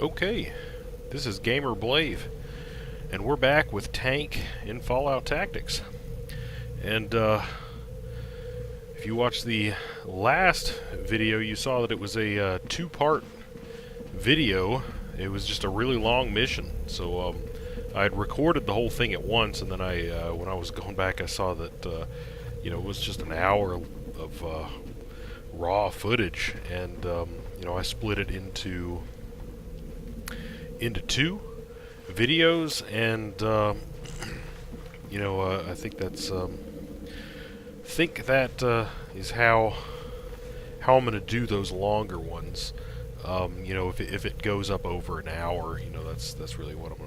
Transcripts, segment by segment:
Okay, this is Gamer Blave, and we're back with Tank in Fallout Tactics. And if you watched the last video, you saw that it was a two-part video. It was just a really long mission, so I had recorded the whole thing at once, and then when I was going back, I saw that it was just an hour of raw footage, and I split it into two videos, and I think that is how I'm going to do those longer ones. If it goes up over an hour, that's really what I'm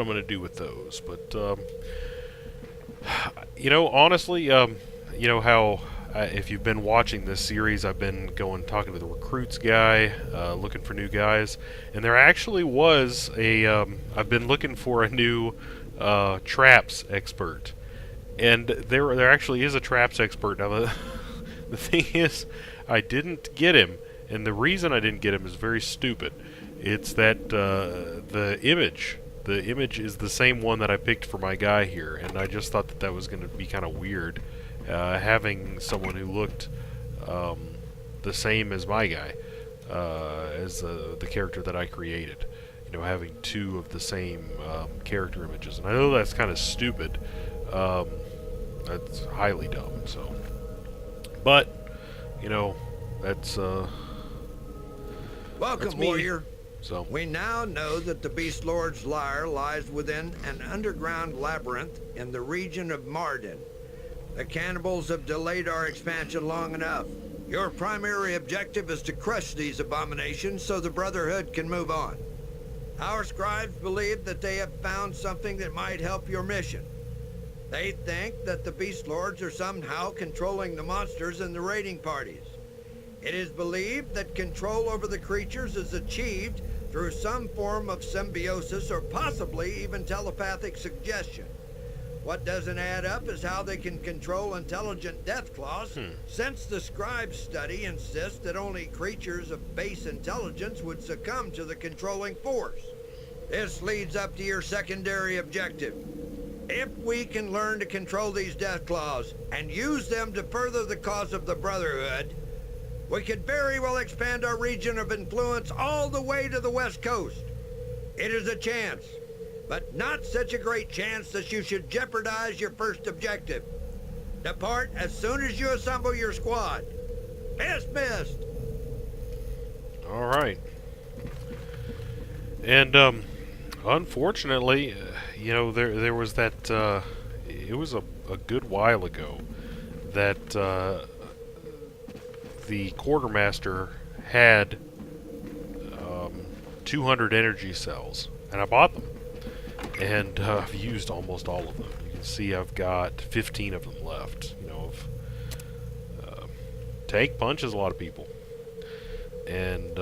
gonna do with those. But honestly, how. If you've been watching this series, I've been talking to the recruits guy, looking for new guys, and there actually was I've been looking for a new traps expert, and there actually is a traps expert. Now the thing is, I didn't get him, and the reason I didn't get him is very stupid. It's that the image is the same one that I picked for my guy here, and I just thought that was going to be kind of weird. Having someone who looked the same as my guy, as the character that I created, having two of the same character images. And I know that's kind of stupid. That's highly dumb. So, but that's Welcome, me. warrior. So We now know that the Beast Lord's lair lies within an underground labyrinth in the region of Mardin. The cannibals have delayed our expansion long enough. Your primary objective is to crush these abominations so the Brotherhood can move on. Our scribes believe that they have found something that might help your mission. They think that the Beast Lords are somehow controlling the monsters and the raiding parties. It is believed that control over the creatures is achieved through some form of symbiosis or possibly even telepathic suggestion. What doesn't add up is how they can control intelligent deathclaws, since the scribe's study insists that only creatures of base intelligence would succumb to the controlling force. This leads up to your secondary objective. If we can learn to control these deathclaws and use them to further the cause of the Brotherhood, we could very well expand our region of influence all the way to the West Coast. It is a chance, but not such a great chance that you should jeopardize your first objective. Depart as soon as you assemble your squad. Dismissed. all right. And unfortunately, there was that. It was a good while ago that the quartermaster had 200 energy cells, and I bought them, and I've used almost all of them. You can see I've got 15 of them left. Tank punches a lot of people, and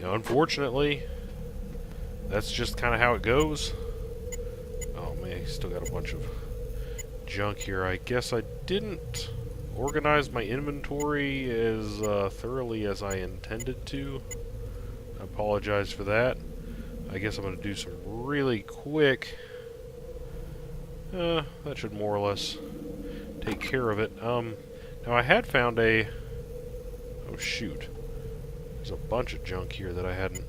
unfortunately, that's just kind of how it goes. Oh man, still got a bunch of junk here. I guess I didn't organize my inventory as thoroughly as I intended to. I apologize for that. I guess I'm going to do some really quick. That should more or less take care of it. Now I had found oh shoot. There's a bunch of junk here that I hadn't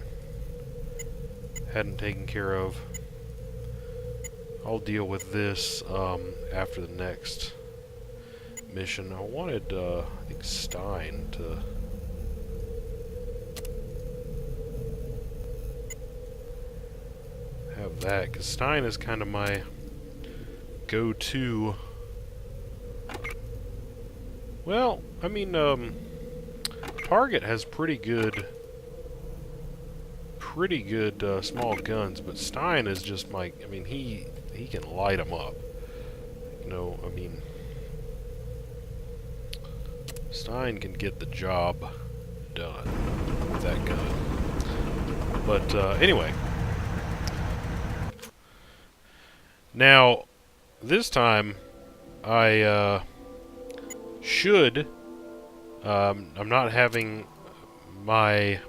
taken care of. I'll deal with this after the next mission. I wanted, I think, Stein to have that, because Stein is kind of my go-to. Well, I mean, Target has pretty good small guns, but Stein is just I mean, he can light them up. I mean, Stein can get the job done with that gun. But anyway, now this time I should I'm not having my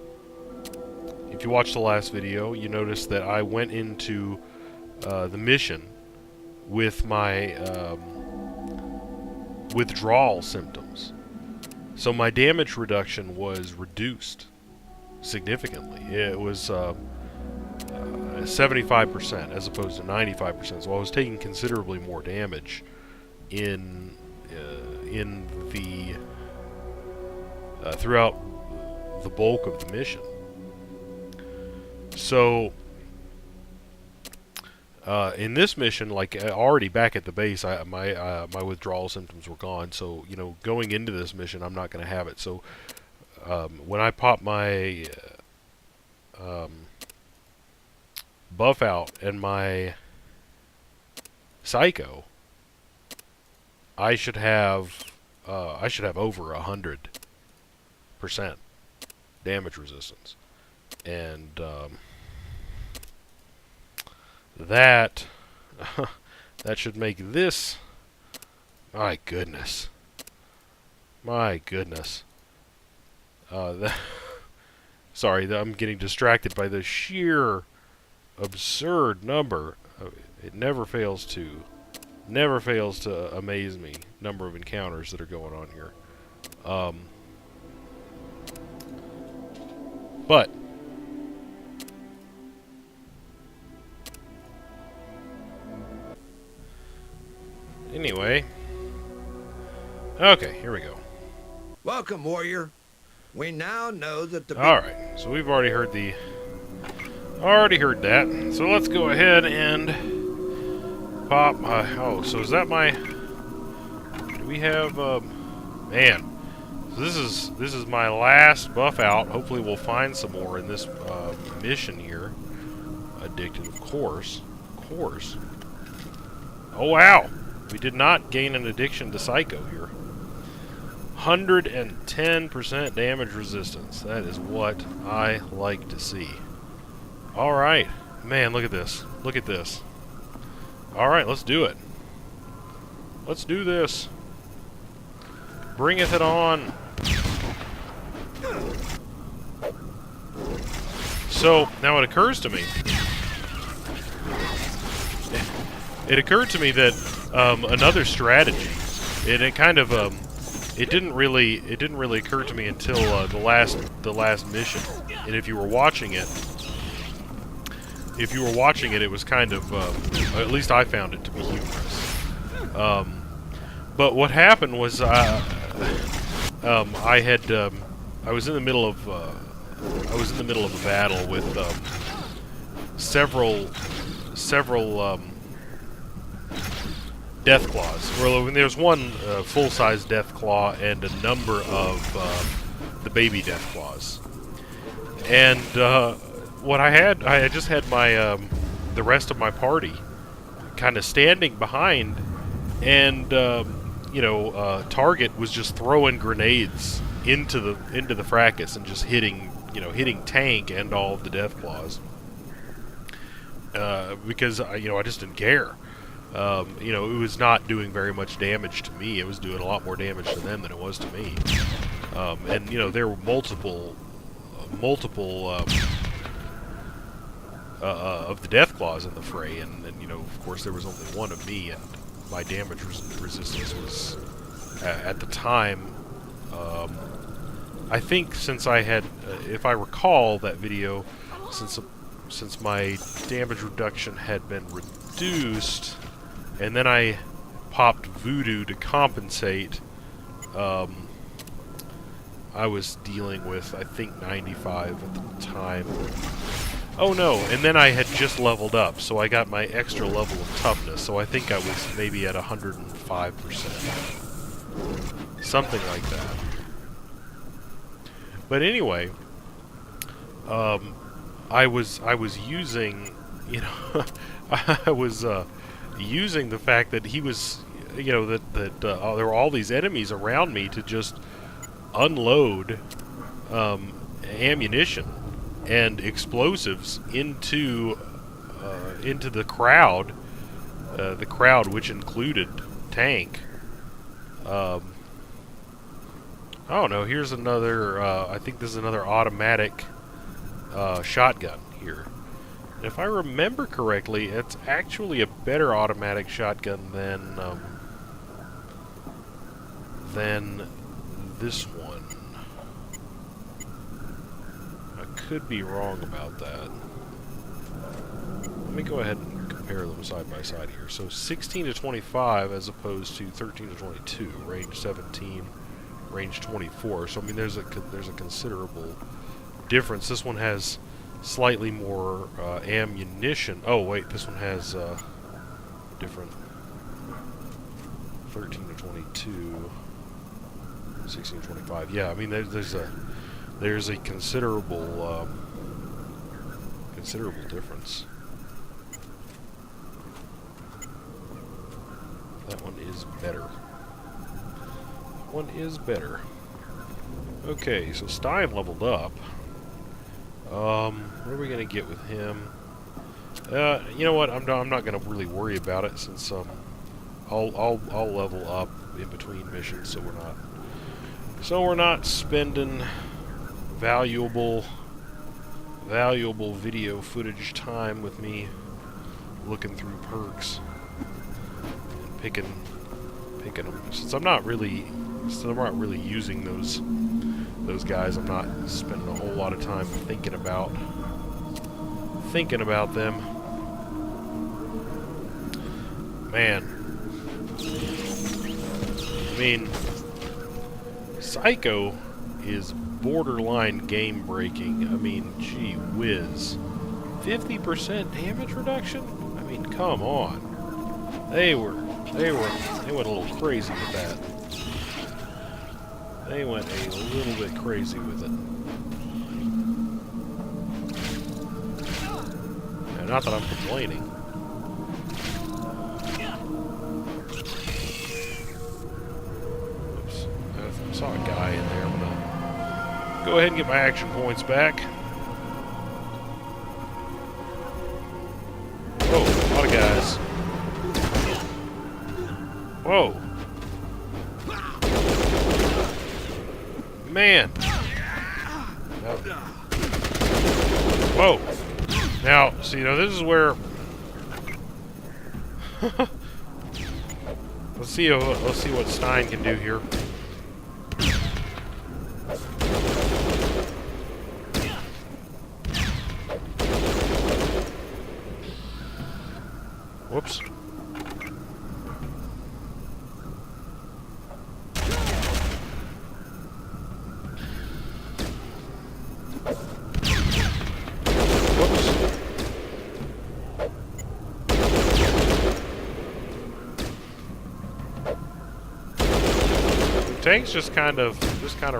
if you watched the last video, you noticed that I went into the mission with my withdrawal symptoms. So my damage reduction was reduced significantly. It was 75% as opposed to 95%. So I was taking considerably more damage in the throughout the bulk of the mission. So in this mission, like already back at the base, my withdrawal symptoms were gone. So going into this mission, I'm not going to have it. So when I pop my buff out and my psycho, I should have over 100% damage resistance, and that that should make this. My goodness. Sorry, I'm getting distracted by the sheer absurd number. It never fails to amaze me. Number of encounters that are going on here. But anyway, okay, here we go. Welcome, warrior. We now know that the... Alright, so we've already heard that. So let's go ahead and pop... oh, so is that my... Do we have... man. So this is my last buff out. Hopefully we'll find some more in this mission here. Addicted, of course. Oh, wow. We did not gain an addiction to Psycho here. 110% damage resistance. That is what I like to see. Alright. Man, look at this. Look at this. Alright, let's do it. Let's do this. Bringeth it on. So, now it occurs to me. It occurred to me that another strategy, and it kind of it didn't really occur to me until the last mission. And if you were watching it, it was kind of at least I found it to be humorous. But what happened was I was in the middle of a battle with several death claws. Well, there's one full-size death claw and a number of the baby death claws. And what I just had my the rest of my party kind of standing behind, and Target was just throwing grenades into the fracas and just hitting Tank and all of the death claws. Because I just didn't care. It was not doing very much damage to me. It was doing a lot more damage to them than it was to me. And there were multiple of the death claws in the fray, and of course there was only one of me, and my damage resistance was at the time. I think since I had, if I recall that video, since my damage reduction had been reduced, and then I popped voodoo to compensate, I was dealing with, I think, 95 at the time. Oh no, and then I had just leveled up, so I got my extra level of toughness, so I think I was maybe at 105%. Something like that. But anyway, I was using, I was using the fact that he was, that there were all these enemies around me to just unload ammunition and explosives into the crowd which included Tank. Oh no, here's another, I think this is another automatic shotgun here. And if I remember correctly, it's actually a better automatic shotgun than this one. I could be wrong about that. Let me go ahead and compare them side by side here. So 16 to 25 as opposed to 13 to 22, range 17, range 24. So I mean, there's a considerable difference. This one has slightly more ammunition. Oh wait, this one has different. 13 to 22, 16 to 25. Yeah, I mean there's a considerable difference. That one is better. One is better. Okay, so Stein leveled up. What are we gonna get with him? You know what? I'm not gonna really worry about it since I'll level up in between missions, so we're not spending valuable video footage time with me looking through perks and picking them. Since I'm not really using those guys, I'm not spending a whole lot of time thinking about them. Man, I mean, Psycho is borderline game breaking. I mean, gee whiz, 50% damage reduction. I mean, come on. They went a little crazy with that. They went a little bit crazy with it. And not that I'm complaining. Oops. I saw a guy in there. I'm gonna go ahead and get my action points back. Whoa, a lot of guys. Whoa. Man. Now, whoa. Now, see, this is where. let's see what Stein can do here. Whoops. Tank's just kind of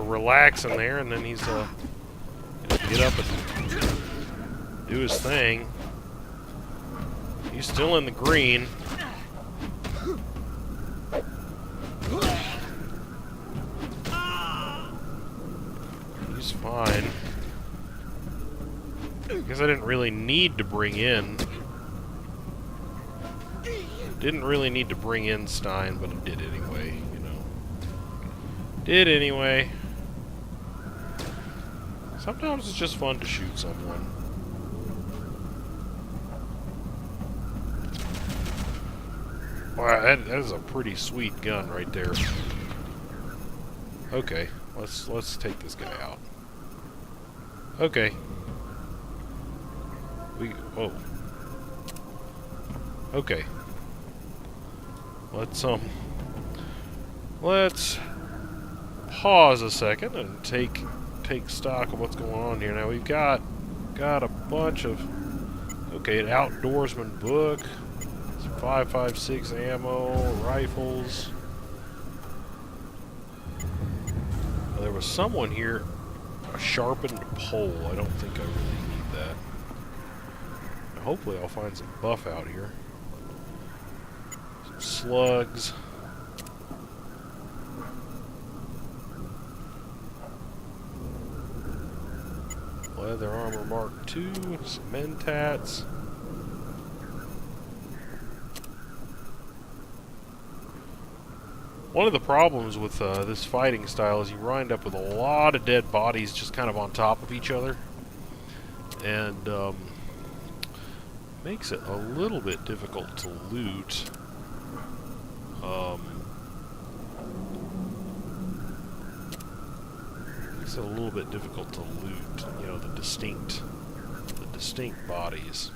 relaxing there, and then he's get up and do his thing. He's still in the green. He's fine. I guess I didn't really need to bring in. Didn't really need to bring in Stein, but I did anyway. Did anyway. Sometimes it's just fun to shoot someone. Wow, that is a pretty sweet gun right there. Okay, let's take this guy out. Okay. Whoa. Okay. Let's pause a second and take stock of what's going on here. Now we've got a bunch of an outdoorsman book, some 5.56 ammo, rifles. Now, there was someone here, a sharpened pole. I don't think I really need that. Now, hopefully I'll find some buff out here. Some slugs. Leather armor Mark II, some mentats. One of the problems with this fighting style is you wind up with a lot of dead bodies just kind of on top of each other. and makes it a little bit difficult to loot. Makes it a little bit difficult to loot, you know, the distinct bodies.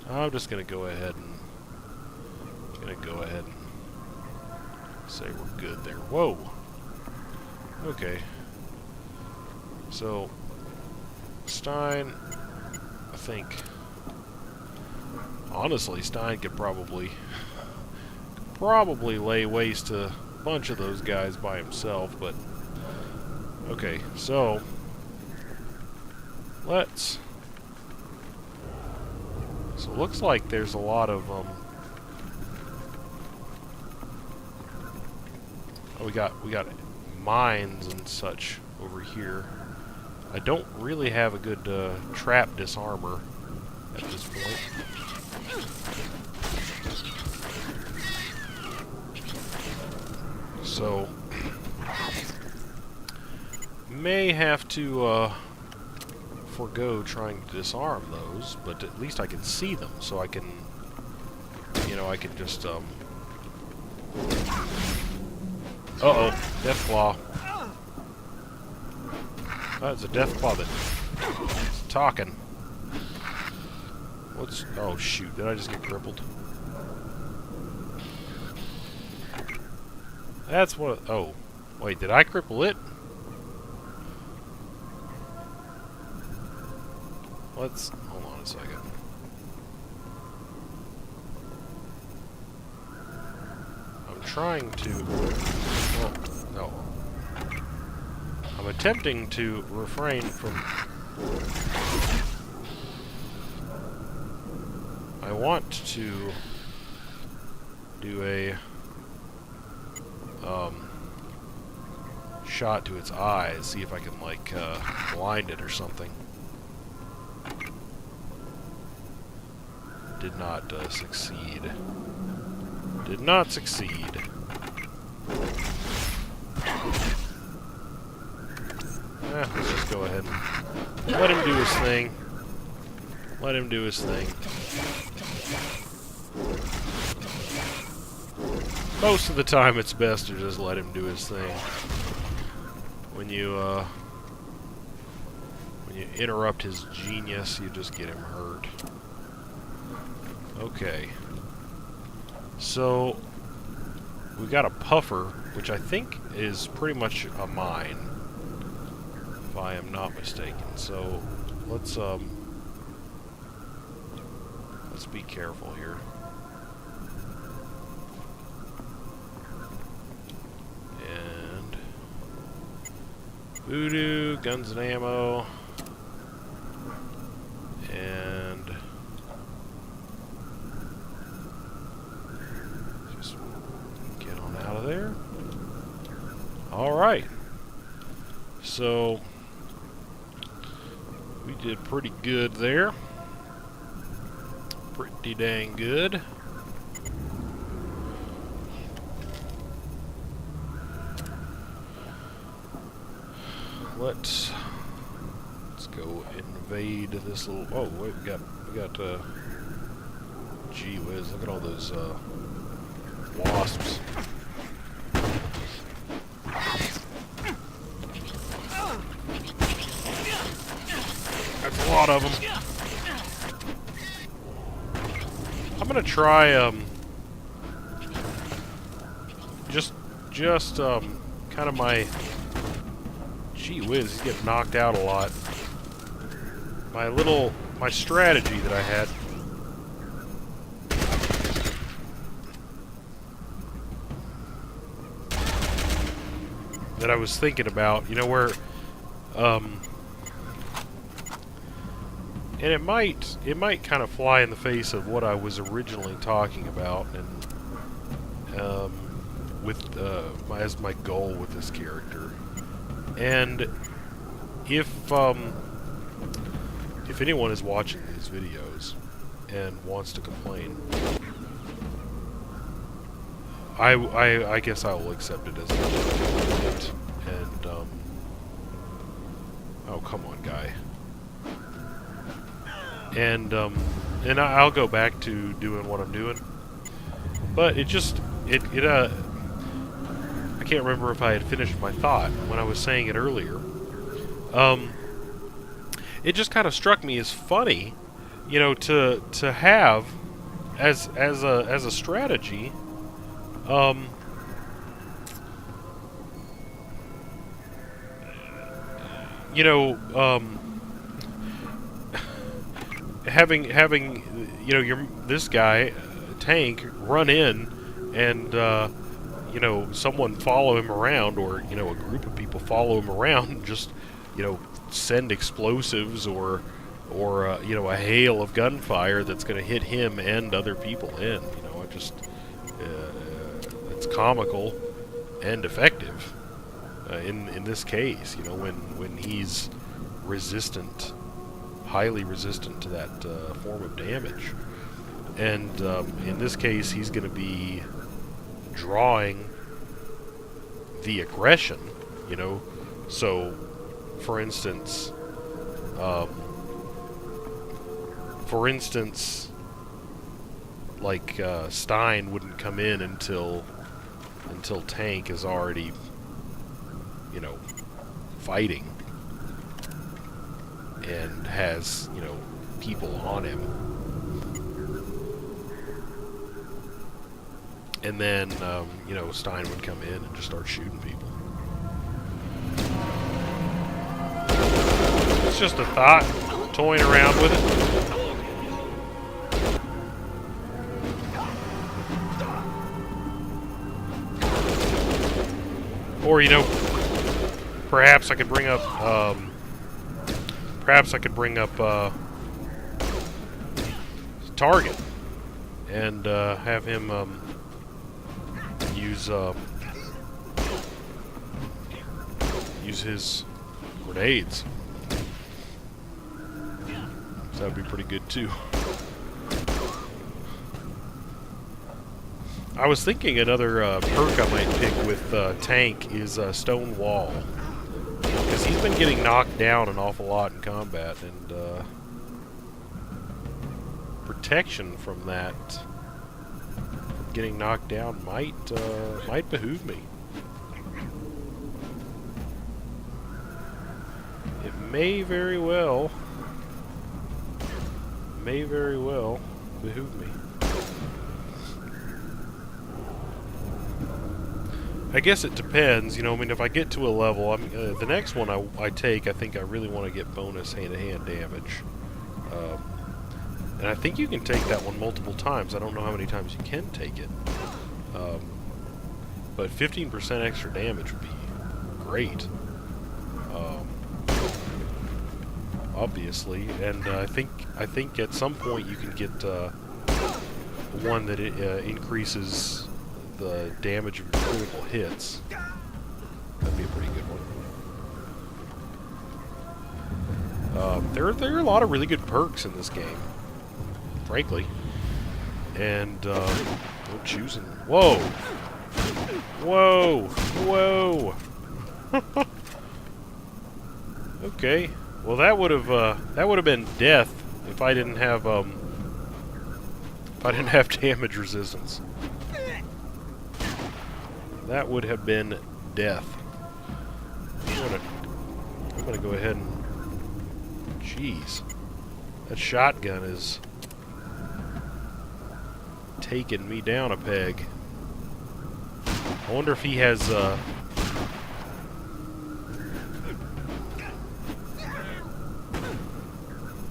I'm just gonna go ahead and say we're good there. Whoa. Okay. So Stein, I think. Honestly, Stein could probably lay waste to a bunch of those guys by himself, but okay, so let's. So it looks like there's a lot of oh, we got mines and such over here. I don't really have a good trap disarmor at this point. So may have to forego trying to disarm those, but at least I can see them, so I can, you know, I can just uh-oh, Deathclaw. That's a Deathclaw that's talking. What's... Oh, shoot. Did I just get crippled? That's what... Oh. Wait, did I cripple it? Let's... Hold on a second. I'm trying to... Well, no. I'm attempting to refrain from... I want to do a shot to its eyes, see if I can like blind it or something. Did not succeed. Did not succeed. Let's just go ahead and let him do his thing. Let him do his thing. Most of the time it's best to just let him do his thing. When you interrupt his genius, you just get him hurt. Okay. So we got a puffer, which I think is pretty much a mine, if I am not mistaken. So let's be careful here. And voodoo, guns and ammo, and just get on out of there. Alright. So we did pretty good there. Pretty dang good. Let's go invade this little... Oh wait, we got gee whiz, look at all those wasps. That's a lot of them. I'm gonna try just kind of my... Gee whiz, he's getting knocked out a lot. My strategy that I had. That I was thinking about, you know, where, and it might kind of fly in the face of what I was originally talking about, and as my goal with this character. And if anyone is watching these videos and wants to complain, I guess I will accept it as it. And oh, come on, guy. and I'll go back to doing what I'm doing. But it just I can't remember if I had finished my thought when I was saying it earlier. It just kind of struck me as funny, you know, to have as a strategy. You know, having you know this guy tank run in and you know, someone follow him around, or you know, a group of people follow him around and just, you know, send explosives or you know, a hail of gunfire that's going to hit him and other people in. You know, it just it's comical and effective in this case. You know, when he's resistant, highly resistant to that form of damage, and in this case, he's going to be drawing the aggression. You know, so for instance. Like Stein wouldn't come in until Tank is already, you know, fighting and has, you know, people on him, and then you know, Stein would come in and just start shooting people. It's just a thought, toying around with it. Or, you know, perhaps I could bring up Target and have him use his grenades. So that would be pretty good too. I was thinking another perk I might pick with Tank is Stone Wall, because he's been getting knocked down an awful lot in combat, and protection from that getting knocked down might behoove me. It may very well behoove me. I guess it depends, you know. I mean, if I get to a level, the next one I take, I think I really want to get bonus hand-to-hand damage, and I think you can take that one multiple times. I don't know how many times you can take it, but 15% extra damage would be great, obviously. And I think at some point you can get one that increases the damage of your critical hits. That'd be a pretty good one. There are a lot of really good perks in this game, frankly. And we're choosing. Whoa! Whoa! Whoa! Okay. Well, that would have been death if I didn't have damage resistance. That would have been death. I'm gonna go ahead and... Jeez. That shotgun is taking me down a peg. I wonder if he has,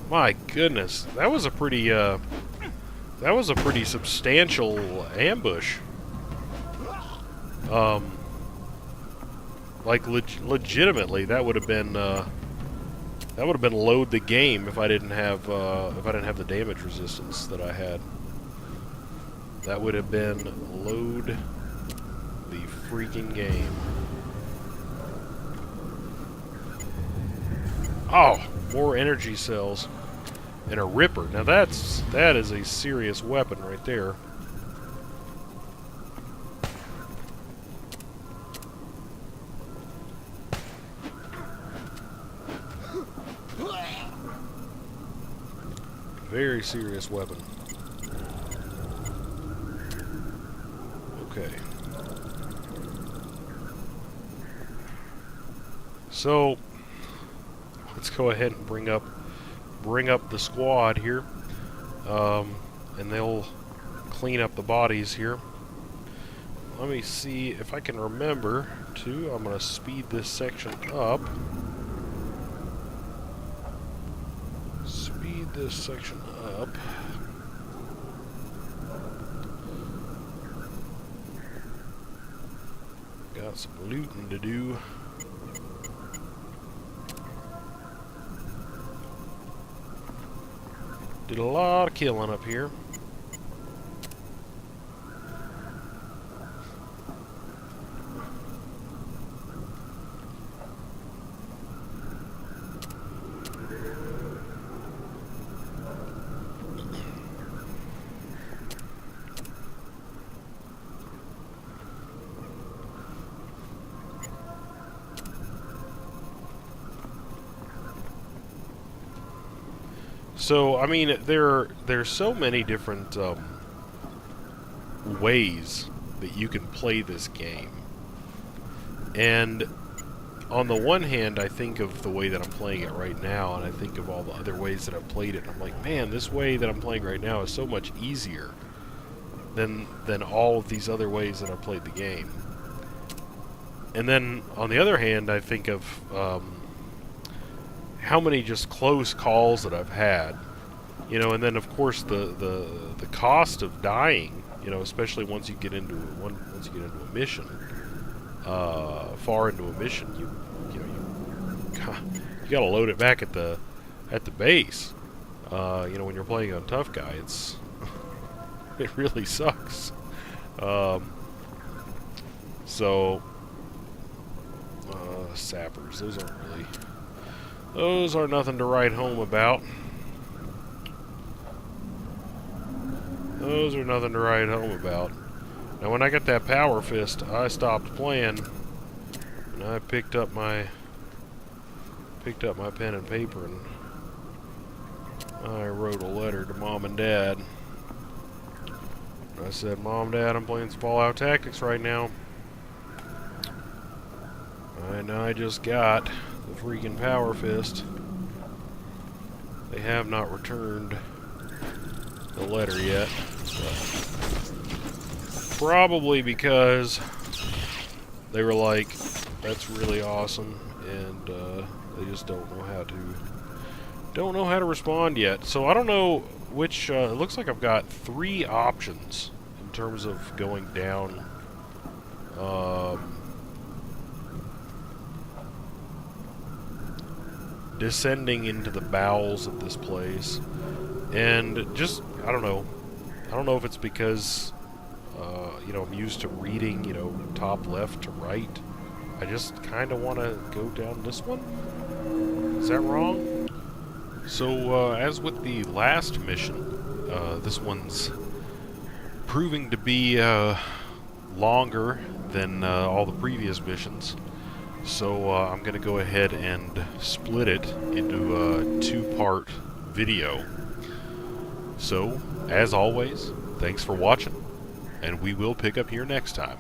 My goodness. That was a pretty substantial ambush. Like legitimately, that would have been load the game if I didn't have the damage resistance that I had. That would have been load the freaking game. Oh, more energy cells and a ripper. Now that is a serious weapon right there. Very serious weapon. Okay. So let's go ahead and bring up the squad here, and they'll clean up the bodies here. Let me see if I can remember to. I'm going to speed this section up. Speed this section up. Got some looting to do. Did a lot of killing up here. So, I mean, there's so many different ways that you can play this game. And on the one hand, I think of the way that I'm playing it right now, and I think of all the other ways that I've played it, and I'm like, man, this way that I'm playing right now is so much easier than all of these other ways that I've played the game. And then, on the other hand, I think of how many just close calls that I've had, you know, and then of course the cost of dying, you know, especially once you get into a mission, far into a mission, you gotta load it back at the base. You know, when you're playing a tough guy, it really sucks. So sappers, those are nothing to write home about. Those are nothing to write home about. Now, when I got that power fist, I stopped playing, and I picked up my pen and paper, and I wrote a letter to Mom and Dad. I said, Mom, Dad, I'm playing some Fallout Tactics right now, and I just got the freaking power fist. They have not returned the letter yet. Probably because they were like, that's really awesome, and they just don't know how to respond yet. So I don't know which. It looks like I've got 3 options in terms of going down. Descending into the bowels of this place, and just I don't know if it's because you know, I'm used to reading, you know, top left to right. I just kind of want to go down this one. Is that wrong? So as with the last mission, this one's proving to be longer than all the previous missions. So I'm going to go ahead and split it into a 2-part video. So, as always, thanks for watching, and we will pick up here next time.